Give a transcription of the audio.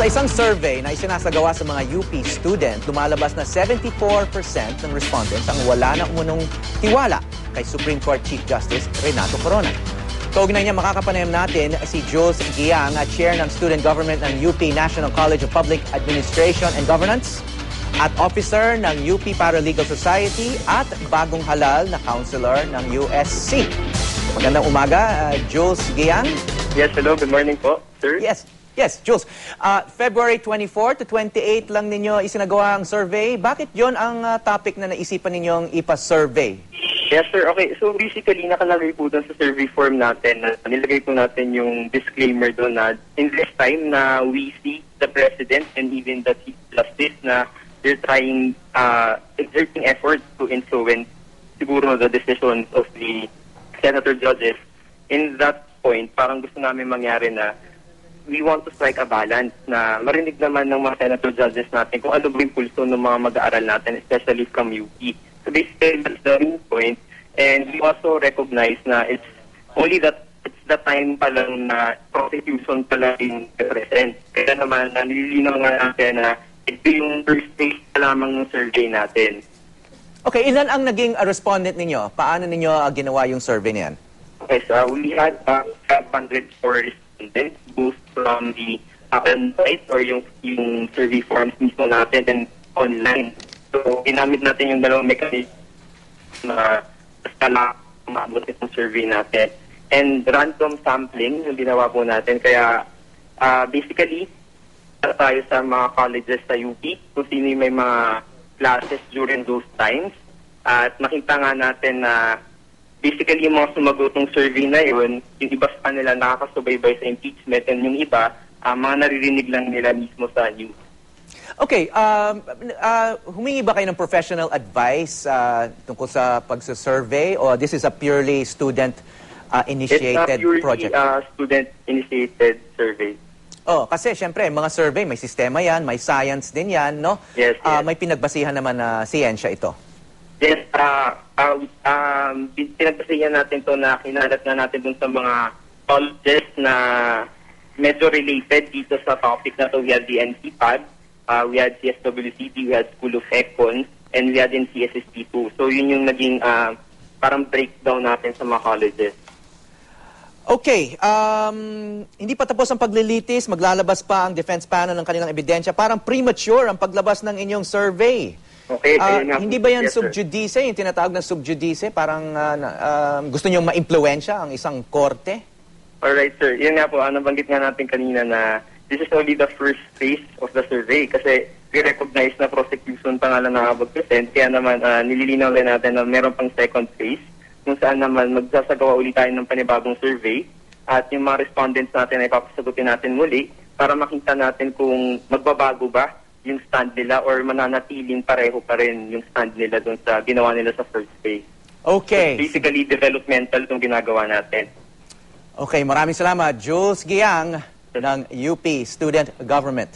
Sa isang survey na isinasagawa sa mga UP student, lumalabas na 74% ng respondents ang wala na umunong tiwala kay Supreme Court Chief Justice Renato Corona. Kaugnay niya, makakapanayam natin si Jules Giang, Chair ng Student Government ng UP National College of Public Administration and Governance at Officer ng UP Paralegal Society at bagong halal na Counselor ng USC. Magandang umaga, Jules Giang. Yes, hello. Good morning po, sir. Yes, Jules. February 24 to 28 lang ninyo isinagawa ang survey. Bakit yon ang topic na naisipan ninyong ipa-survey? Yes, sir. Okay. So basically, nakalagay po doon sa survey form natin na nilagay po natin yung disclaimer doon na in this time na we see the President and even the Chief Justice na they're trying, exerting effort to influence siguro the decisions of the senator judges. In that point, parang gusto namin mangyari na we want to strike a balance na marinig naman ng mga senator judges natin kung ano ba yung pulso ng mga mag-aaral natin, especially from UP. So basically, that's the main point. And we also recognize na it's only that it's the time pa lang na prosecution pa lang yung present. Kaya naman, nalilinaw nga natin na ito yung first stage na lamang ng survey natin. Okay, ilan ang naging respondent ninyo? Paano ninyo ginawa yung survey niyan? Okay, so we had 504 respondents, both from the on-site or yung survey forms mismo natin and online. So, ginamit natin yung dalawang mechanism na basta umabot itong survey natin. And random sampling yung ginawa po natin. Kaya, basically, tayo sa mga colleges sa UP kung sino may mga classes during those times. At makita nga natin na basically, yung mga sumagot ng survey na yun, yung iba sa kanila nakakasubaybay sa impeachment and yung iba, mga naririnig lang nila mismo sa news. Okay, humingi ba kayo ng professional advice tungkol sa pagsasurvey o this is a purely student-initiated project? It's a purely student-initiated survey. Oh, kasi syempre, mga survey, may sistema yan, may science din yan, no? Yes, yes. May pinagbasihan naman na siyensya ito. Yes, pinagbasihan natin to na kinalat na natin dun sa mga colleges na medyo related dito sa topic na to. We had the NCPAD, we had CSWCD, we had School of Econ, and we had in CSSP2. So yun yung naging parang breakdown natin sa mga colleges. Okay, hindi pa tapos ang paglilitis, maglalabas pa ang defense panel ng kanilang ebidensya. Parang premature ang paglabas ng inyong survey. Okay, hindi ba yan sub judice, yung tinatawag na sub judice? Parang gusto nyo ma-impluensya ang isang korte? Alright, sir. Yun nga po, nabanggit nga natin kanina na this is only the first phase of the survey kasi we recognize na prosecution pa nga lang nakapag-present. Kaya naman, nililinaw lang natin na meron pang second phase kung saan naman magsasagawa ulit tayo ng panibagong survey at yung mga respondents natin ay papasagutin natin muli para makita natin kung magbabago ba yung stand nila or mananatiling pareho pa rin yung stand nila doon sa ginawa nila sa first phase. Okay. So basically, developmental itong ginagawa natin. Okay, maraming salamat. Jules Giang ng UP Student Government.